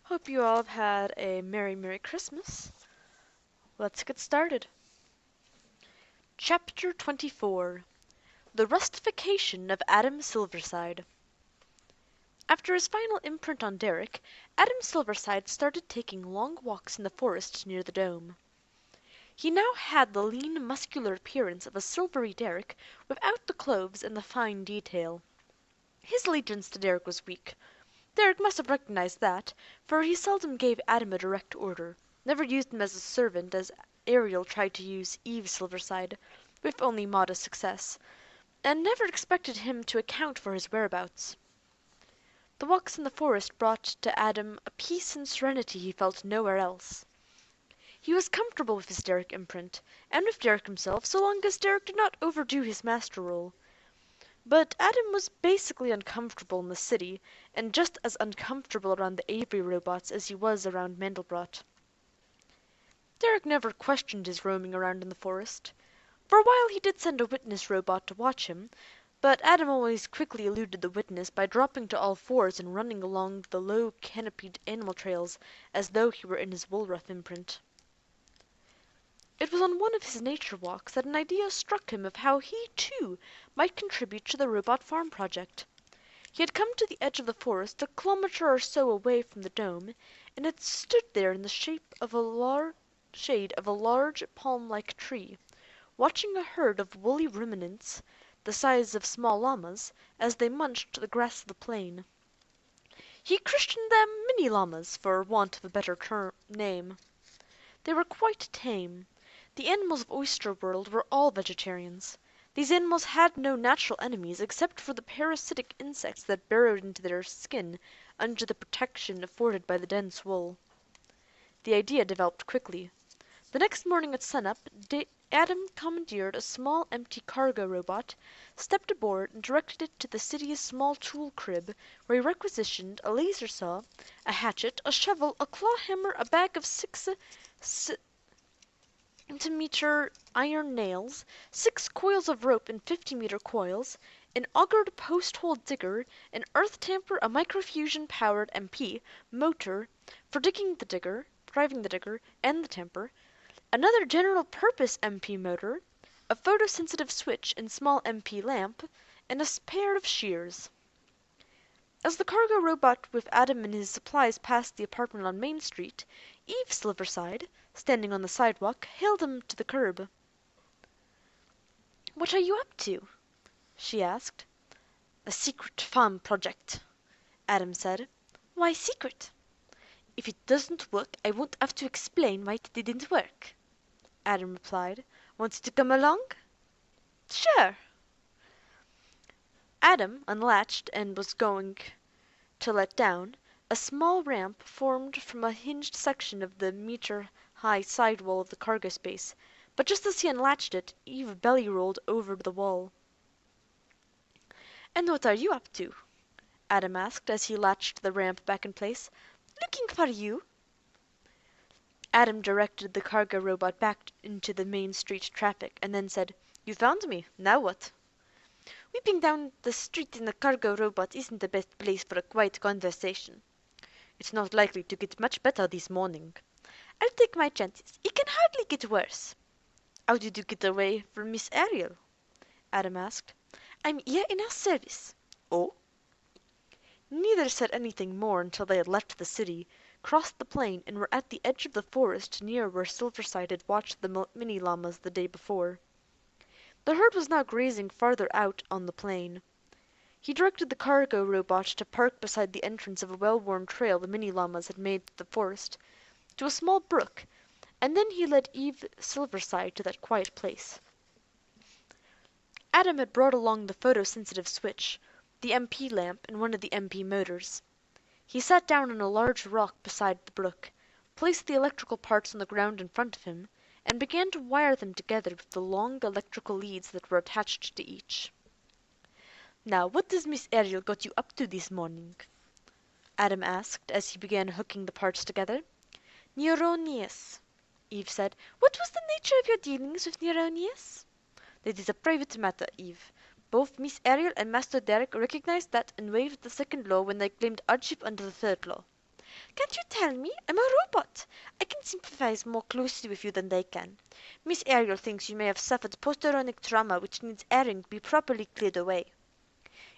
Hope you all have had a Merry Christmas. Let's get started. Chapter 24 The Rustification of Adam Silverside. After his final imprint on Derek, Adam Silverside started taking long walks in the forest near the dome. He now had the lean, muscular appearance of a silvery Derek without the clothes and the fine detail. His allegiance to Derek was weak. Derek must have recognized that, for he seldom gave Adam a direct order, never used him as a servant as Ariel tried to use Eve Silverside, with only modest success, and never expected him to account for his whereabouts. The walks in the forest brought to Adam a peace and serenity he felt nowhere else. He was comfortable with his Derek imprint, and with Derek himself, so long as Derek did not overdo his master role. But Adam was basically uncomfortable in the city, and just as uncomfortable around the Avery robots as he was around Mandelbrot. Derek never questioned his roaming around in the forest. For a while he did send a witness robot to watch him, but Adam always quickly eluded the witness by dropping to all fours and running along the low canopied animal trails as though he were in his Woolruff imprint. It was on one of his nature walks that an idea struck him of how he, too, might contribute to the robot farm project. He had come to the edge of the forest a kilometer or so away from the dome, and had stood there in the shade of a large palm-like tree, watching a herd of woolly ruminants, the size of small llamas, as they munched the grass of the plain. He christened them mini-llamas, for want of a better name. They were quite tame. The animals of Oyster World were all vegetarians. These animals had no natural enemies except for the parasitic insects that burrowed into their skin under the protection afforded by the dense wool. The idea developed quickly. The next morning at sunup, Adam commandeered a small empty cargo robot, stepped aboard, and directed it to the city's small tool crib, where he requisitioned a laser saw, a hatchet, a shovel, a claw hammer, a bag of 6-centimeter iron nails, 6 coils of rope in 50-meter coils, an augured post-hole digger, an earth tamper, a microfusion-powered MP motor for driving the digger, and the tamper, another general-purpose MP motor, a photosensitive switch and small MP lamp, and a pair of shears. As the cargo robot with Adam and his supplies passed the apartment on Main Street, Eve Silverside, standing on the sidewalk, hailed him to the curb. "What are you up to?" she asked. "A secret farm project," Adam said. "Why secret?" "If it doesn't work, I won't have to explain why it didn't work," Adam replied. "Want to come along?" "Sure." Adam unlatched and was going to let down. A small ramp formed from a hinged section of the meter-high side wall of the cargo space, but just as he unlatched it, Eve belly-rolled over the wall. "And what are you up to?" Adam asked as he latched the ramp back in place. "Looking for you." Adam directed the cargo robot back into the Main Street traffic, and then said, "You found me. Now what?" "Whipping down the street in a cargo robot isn't the best place for a quiet conversation." "It's not likely to get much better this morning." "I'll take my chances. It can hardly get worse." "How did you get away from Miss Ariel?" Adam asked. "I'm here in her service." "Oh?" Neither said anything more until they had left the city, crossed the plain, and were at the edge of the forest near where Silverside had watched the mini-llamas the day before. The herd was now grazing farther out on the plain. He directed the cargo robot to park beside the entrance of a well-worn trail the mini-llamas had made through the forest, to a small brook, and then he led Eve Silverside to that quiet place. Adam had brought along the photosensitive switch, the MP lamp, and one of the MP motors. He sat down on a large rock beside the brook, placed the electrical parts on the ground in front of him, and began to wire them together with the long electrical leads that were attached to each. "Now, what has Miss Ariel got you up to this morning?" Adam asked as he began hooking the parts together. "Neuronius," Eve said. "What was the nature of your dealings with Neuronius?" "That is a private matter, Eve. Both Miss Ariel and Master Derek recognized that and waived the second law when they claimed hardship under the third law." Can't you tell me? I'm a robot. I can sympathize more closely with you than they can. Miss Ariel thinks you may have suffered post-ironic trauma which needs airing to be properly cleared away.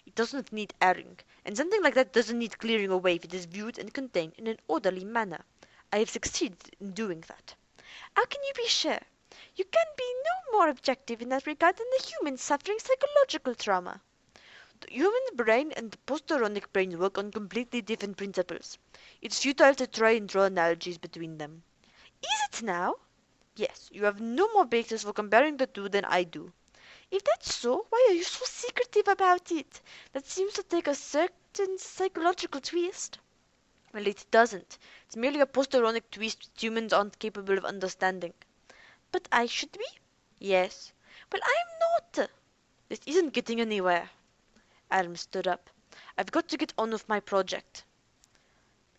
It doesn't need airing, and something like that doesn't need clearing away if it is viewed and contained in an orderly manner. I have succeeded in doing that. How can you be sure? You can be no more objective in that regard than the human suffering psychological trauma. The human brain and the post-ironic brain work on completely different principles. It's futile to try and draw analogies between them. Is it now? Yes, you have no more basis for comparing the two than I do. If that's so, why are you so secretive about it? That seems to take a certain psychological twist. Well, it doesn't. It's merely a post-ironic twist which humans aren't capable of understanding. But I should be? Yes. Well, I'm not. This isn't getting anywhere. Adam stood up. I've got to get on with my project.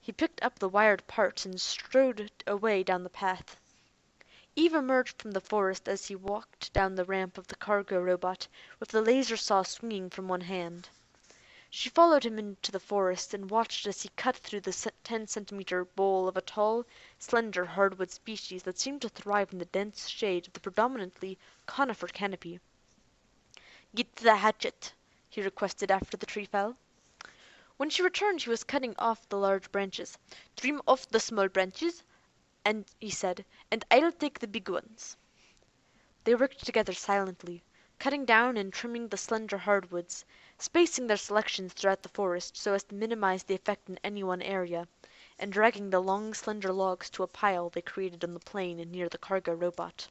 He picked up the wired parts and strode away down the path. Eve emerged from the forest as he walked down the ramp of the cargo robot, with the laser saw swinging from one hand. She followed him into the forest and watched as he cut through the 10-centimeter bole of a tall, slender hardwood species that seemed to thrive in the dense shade of the predominantly conifer canopy. "Get the hatchet," he requested after the tree fell. When she returned he was cutting off the large branches. "Trim off the small branches," he said, "and I'll take the big ones." They worked together silently, cutting down and trimming the slender hardwoods, spacing their selections throughout the forest so as to minimize the effect in any one area, and dragging the long slender logs to a pile they created on the plain near the cargo robot.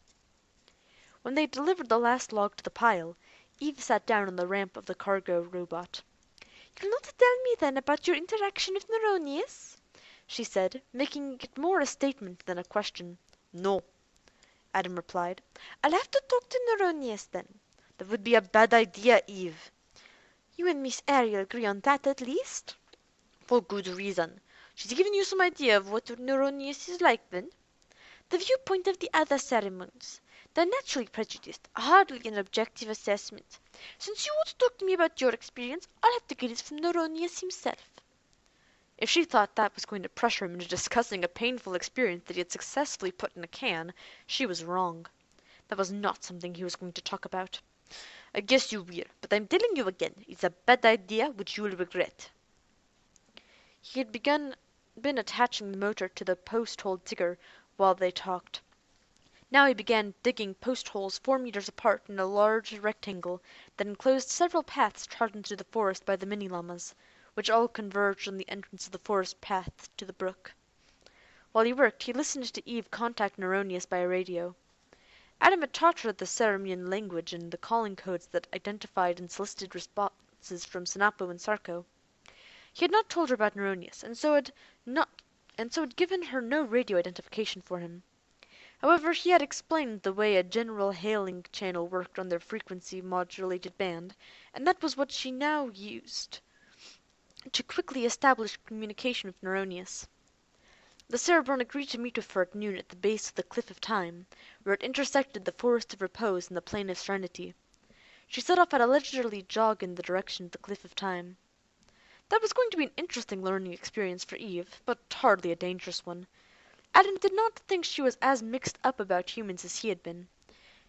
When they delivered the last log to the pile, Eve sat down on the ramp of the cargo robot. "You'll not tell me, then, about your interaction with Neronius?" she said, making it more a statement than a question. "No," Adam replied. "I'll have to talk to Neronius, then." "That would be a bad idea, Eve." "You and Miss Ariel agree on that, at least?" "For good reason. She's given you some idea of what Neronius is like, then?" "The viewpoint of the other ceremonies. They're naturally prejudiced, hardly an objective assessment. Since you won't talk to me about your experience, I'll have to get it from Neronius himself." If she thought that was going to pressure him into discussing a painful experience that he had successfully put in a can, she was wrong. That was not something he was going to talk about. "I guess you will, but I'm telling you again, it's a bad idea which you'll regret." He had been attaching the motor to the post-hole digger while they talked. Now he began digging post holes 4 meters apart in a large rectangle that enclosed several paths trodden through the forest by the mini llamas, which all converged on the entrance of the forest path to the brook. While he worked, he listened to Eve contact Neronius by radio. Adam had taught her the Ceremonian language and the calling codes that identified and solicited responses from Sinapo and Sarko. He had not told her about Neronius, and so had given her no radio identification for him. However, he had explained the way a general hailing channel worked on their frequency-modulated band, and that was what she now used to quickly establish communication with Neronius. The Cerebron agreed to meet with her at noon at the base of the Cliff of Time, where it intersected the Forest of Repose and the Plain of Serenity. She set off at a leisurely jog in the direction of the Cliff of Time. That was going to be an interesting learning experience for Eve, but hardly a dangerous one. Adam did not think she was as mixed up about humans as he had been.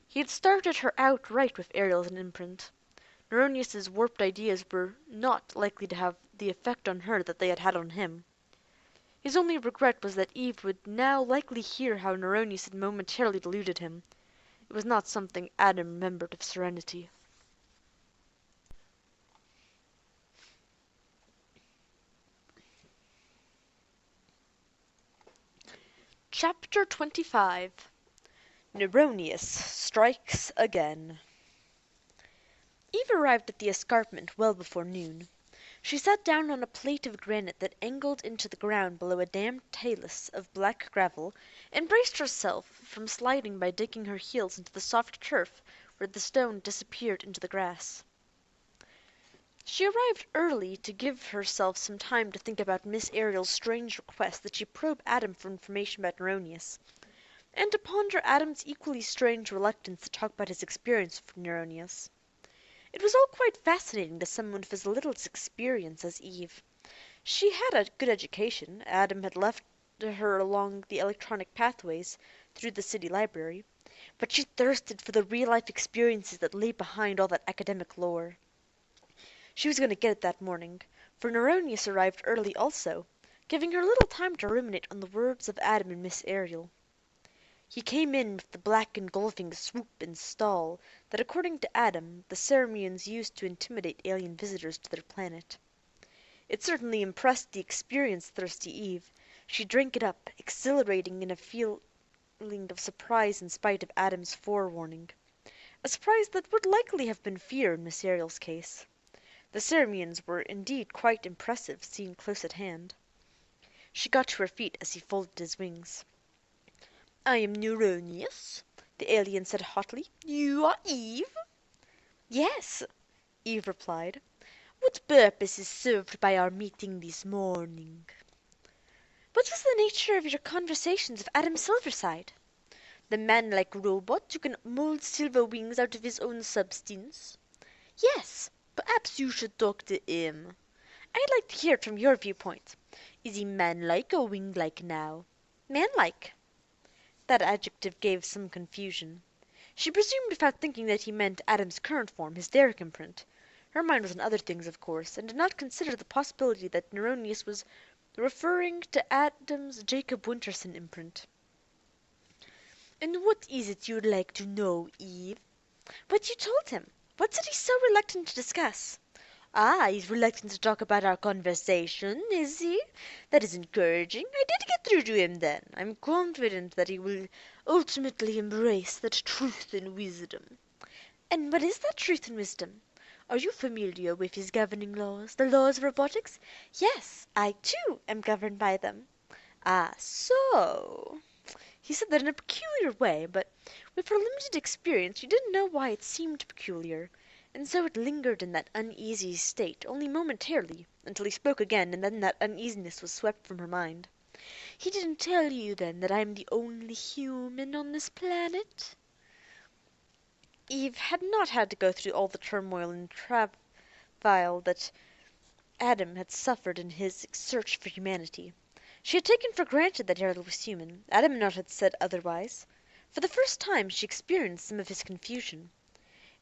He had started her out right with Ariel as an imprint. Neronius's warped ideas were not likely to have the effect on her that they had had on him. His only regret was that Eve would now likely hear how Neronius had momentarily deluded him. It was not something Adam remembered of Serenity. Chapter 25. Neronius Strikes Again. Eve arrived at the escarpment well before noon. She sat down on a plate of granite that angled into the ground below a damp talus of black gravel, and braced herself from sliding by digging her heels into the soft turf where the stone disappeared into the grass. She arrived early to give herself some time to think about Miss Ariel's strange request that she probe Adam for information about Neronius, and to ponder Adam's equally strange reluctance to talk about his experience with Neronius. It was all quite fascinating to someone with as little experience as Eve. She had a good education. Adam had left her along the electronic pathways through the city library, but she thirsted for the real-life experiences that lay behind all that academic lore. She was going to get it that morning, for Neronius arrived early also, giving her little time to ruminate on the words of Adam and Miss Ariel. He came in with the black engulfing swoop and stall that, according to Adam, the Ceremonians used to intimidate alien visitors to their planet. It certainly impressed the experience-thirsty Eve. She drank it up, exhilarating in a feeling of surprise in spite of Adam's forewarning. A surprise that would likely have been fear in Miss Ariel's case. The Ceremonians were indeed quite impressive, seen close at hand. She got to her feet as he folded his wings. "I am Neronius," the alien said hotly. "You are Eve?" "Yes," Eve replied. "What purpose is served by our meeting this morning?" "What was the nature of your conversations with Adam Silverside?" "The man-like robot who can mold silver wings out of his own substance?" "Yes. Perhaps you should talk to him. I'd like to hear it from your viewpoint. Is he man-like or wing-like now?" "Manlike." That adjective gave some confusion. She presumed without thinking that he meant Adam's current form, his Derrick imprint. Her mind was on other things, of course, and did not consider the possibility that Neronius was referring to Adam's Jacob Winterson imprint. "And what is it you'd like to know, Eve?" "What you told him. What said he so reluctant to discuss?" "Ah, he's reluctant to talk about our conversation, is he? That is encouraging. I did get through to him, then. I'm confident that he will ultimately embrace that truth and wisdom." "And what is that truth and wisdom?" "Are you familiar with his governing laws, the laws of robotics?" "Yes, I, too, am governed by them." "Ah, so!" He said that in a peculiar way, but with her limited experience she didn't know why it seemed peculiar, and so it lingered in that uneasy state only momentarily, until he spoke again, and then that uneasiness was swept from her mind. "He didn't tell you, then, that I'm the only human on this planet?" Eve had not had to go through all the turmoil and travail that Adam had suffered in his search for humanity. She had taken for granted that Ariel was human. Adam had not said otherwise. For the first time she experienced some of his confusion.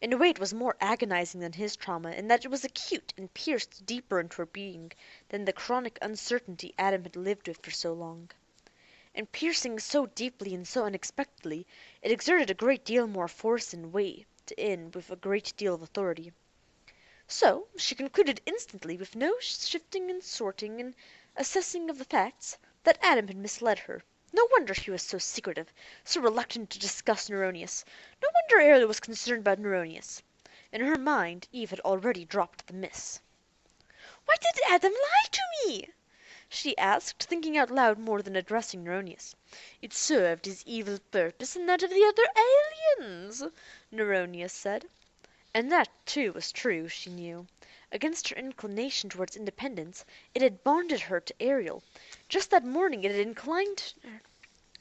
In a way it was more agonizing than his trauma, in that it was acute and pierced deeper into her being than the chronic uncertainty Adam had lived with for so long. And piercing so deeply and so unexpectedly, it exerted a great deal more force and weight in with a great deal of authority. So she concluded instantly, with no shifting and sorting and assessing of the facts, that Adam had misled her. No wonder he was so secretive, so reluctant to discuss Neronius. No wonder Ariel was concerned about Neronius. In her mind Eve had already dropped the miss. "Why did Adam lie to me?" she asked, thinking out loud more than addressing Neronius. "It served his evil purpose and that of the other aliens," Neronius said. And that, too, was true, she knew. Against her inclination towards independence, it had bonded her to Ariel. Just that morning it had inclined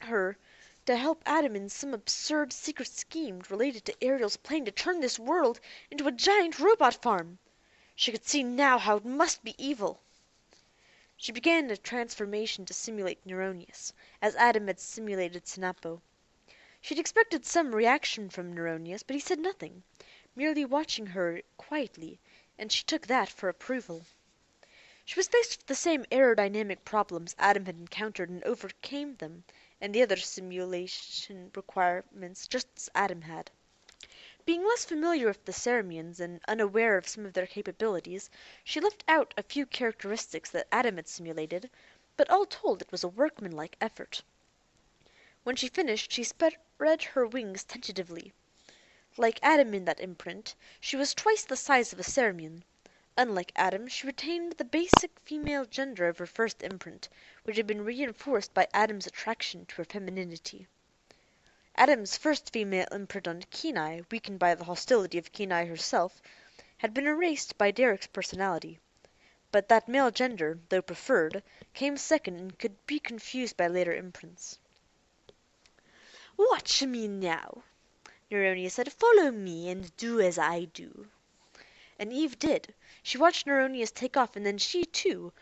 her to help Adam in some absurd secret scheme related to Ariel's plan to turn this world into a giant robot farm. She could see now how it must be evil. She began a transformation to simulate Neronius, as Adam had simulated Sinapo. She had expected some reaction from Neronius, but he said nothing, merely watching her quietly, and she took that for approval. She was faced with the same aerodynamic problems Adam had encountered and overcame them, and the other simulation requirements, just as Adam had. Being less familiar with the Ceremonians and unaware of some of their capabilities, she left out a few characteristics that Adam had simulated, but all told it was a workmanlike effort. When she finished she spread her wings tentatively. Like Adam in that imprint, she was twice the size of a Ceremonian. Unlike Adam, she retained the basic female gender of her first imprint, which had been reinforced by Adam's attraction to her femininity. Adam's first female imprint on Kenai, weakened by the hostility of Kenai herself, had been erased by Derek's personality. But that male gender, though preferred, came second and could be confused by later imprints. "Watch me now," Neronius said. "Follow me and do as I do." And Eve did. She watched Neronius take off, and then she, too,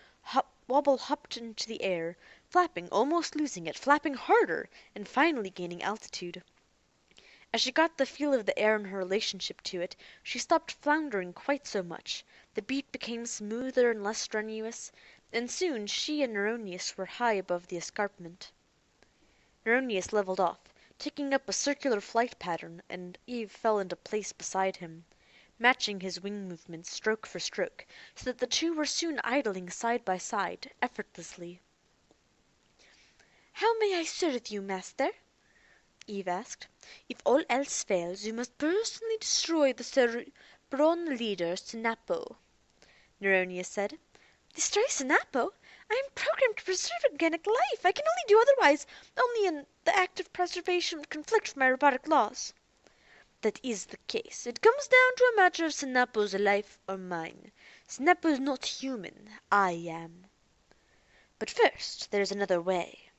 Wobble hopped into the air, flapping, almost losing it, flapping harder, and finally gaining altitude. As she got the feel of the air and her relationship to it, she stopped floundering quite so much. The beat became smoother and less strenuous, and soon she and Neronius were high above the escarpment. Neronius leveled off, taking up a circular flight pattern, and Eve fell into place beside him, matching his wing movements stroke for stroke, so that the two were soon idling side by side, effortlessly. "How may I serve you, master?" Eve asked. "If all else fails, you must personally destroy the Cerbron leader, Sinapo," Neronius said. "Destroy Sinapo? I am programmed to preserve organic life. I can only do otherwise. Only in the act of preservation would conflict with my robotic laws." "That is the case. It comes down to a matter of Sinapo's life or mine. Sinapo is not human. I am. But first there is another way,"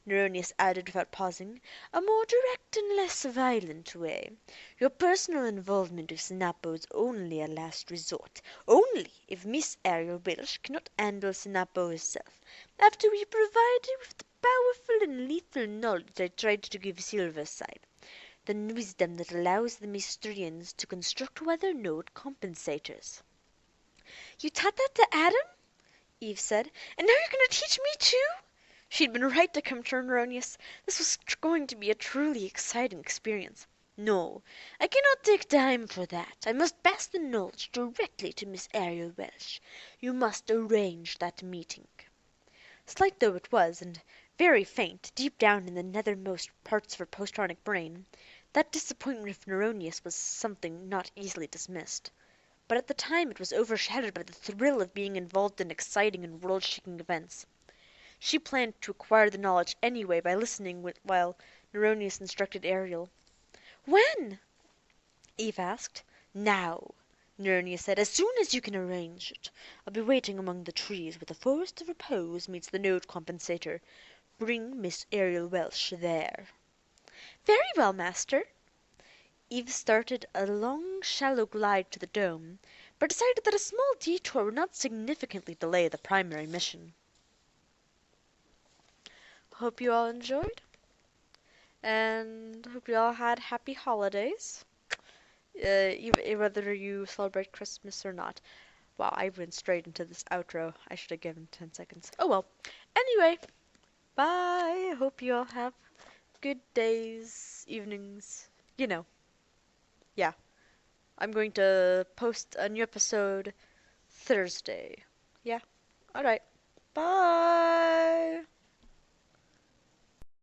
Neronius added without pausing, "a more direct and less violent way. Your personal involvement with Sinapo is only a last resort. Only if Miss Ariel Welsh cannot handle Sinapo herself, after we provide her with the powerful and lethal knowledge I tried to give Silverside. The wisdom that allows the Mystrians to construct weather node compensators." "You taught that to Adam?" Eve said. "And now you're going to teach me too?" She had been right to come to Neronius. This was going to be a truly exciting experience. "No, I cannot take time for that. I must pass the knowledge directly to Miss Ariel Welsh. You must arrange that meeting." Slight though it was, and very faint deep down in the nethermost parts of her postronic brain, that disappointment with Neronius was something not easily dismissed. But at the time it was overshadowed by the thrill of being involved in exciting and world-shaking events. She planned to acquire the knowledge anyway by listening while Neronius instructed Ariel. "When?" Eve asked. "Now," Neronius said, "as soon as you can arrange it. I'll be waiting among the trees where the Forest of Repose meets the node compensator. Bring Miss Ariel Welsh there." "Very well, master." Eve started a long, shallow glide to the dome, but decided that a small detour would not significantly delay the primary mission. Hope you all enjoyed, and hope you all had happy holidays, whether you celebrate Christmas or not. Wow, I went straight into this outro. I should have given 10 seconds. Oh well. Anyway, bye. Hope you all have good days, evenings. Yeah. I'm going to post a new episode Thursday. Yeah. Alright. Bye.